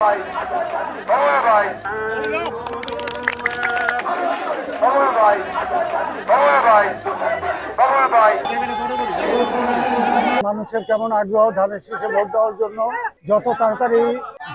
ভাই বাবা ভাই বাবা ভাই বাবা ভাই বাবা ভাই মানুষের কেমন আগ্রহ ধানের শীষে ভোট দেওয়ার জন্য। যত তাড়াতাড়ি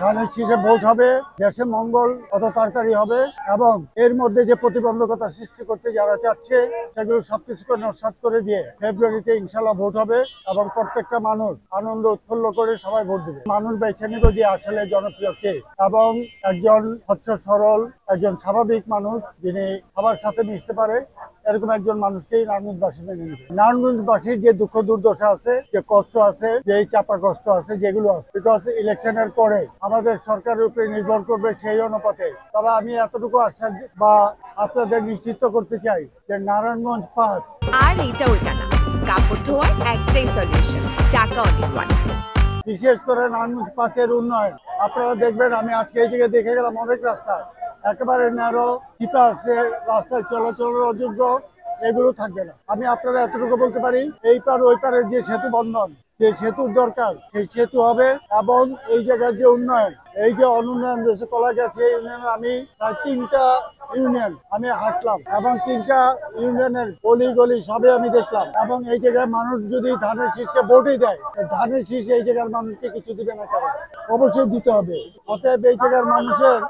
ধানের শীষে ভোট হবে দেশে মঙ্গল তত তাড়াতাড়ি হবে, এবং এর মধ্যে যে প্রতিবন্ধকতা সৃষ্টি করতে যারা চাচ্ছে সেগুলো সবকিছুকে নস্যাৎ করে দিয়ে ফেব্রুয়ারিতে ইনশাল্লাহ ভোট হবে এবং প্রত্যেকটা মানুষ আনন্দ উৎফুল্ল করে সবাই ভোট দেবে। মানুষ বেছে নিব যে আসলে জনপ্রিয় কে, এবং একজন স্বচ্ছ সরল একজন স্বাভাবিক মানুষ যিনি সবার সাথে মিশতে পারে, এরকম একজন মানুষকেই নারায়ণগঞ্জবাসী মেনে নেবে। নারায়ণগঞ্জবাসীর যে দুঃখ দুর্দশা আছে, যে কষ্ট আছে, যে চাপা কষ্ট আছে, যেগুলো আছে, বিকজ ইলেকশনের পরে আমাদের সরকারের উপরে নির্ভর করবে সেই অনুপাতে। তবে আমি এতটুকু আশ্বাস বা আপনাদের নিশ্চিত করতে চাই যে নারায়ণগঞ্জ 5 আর এইটা ওইটা না, কাপড় ধোয়ার একটাই সলিউশন, চাকা অনেক ওয়ান। বিশেষ করে নারায়ণগঞ্জ 5-এর উন্নয়ন আপনারা দেখবেন। আমি আজকে এই জায়গায় দেখে গেলাম অনেক রাস্তা একেবারে ন্যারো, চিপা আছে, রাস্তায় চলাচলের অযোগ্য, এগুলো থাকবে না। আমি আপনারা এতটুকু বলতে পারি, এই পার ওই পারের যে সেতু বন্ধন, যে সেতুর দরকার সেই সেতু হবে। এবং এই জায়গার যে উন্নয়ন, এই যে অনুন্নয়ন রয়েছে কলা গেছে, এই উন্নয়নে আমি প্রায় 3টা ইউনিয়ন আমি হাঁটলাম এবং 3টা ইউনিয়নের গলি গলি সবে আমি দেখলাম। এবং এই জায়গায় মানুষ যদি ধানের শীষকে ভোটই দেয়, ধানের শীষ এই জায়গার মানুষকে কিছু দিবে না, কারণ অবশ্যই দিতে হবে। অতএব এই জায়গার মানুষের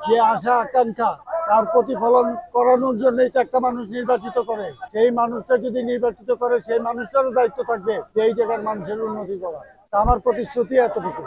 যে আশা আকাঙ্ক্ষা তার প্রতিফলন করানোর জন্য একটা মানুষ নির্বাচিত করে, সেই মানুষটা যদি নির্বাচিত করে সেই মানুষটারও দায়িত্ব থাকবে যে এই জায়গার মানুষের উন্নতি করা। আমার প্রতিশ্রুতি এতটুকু।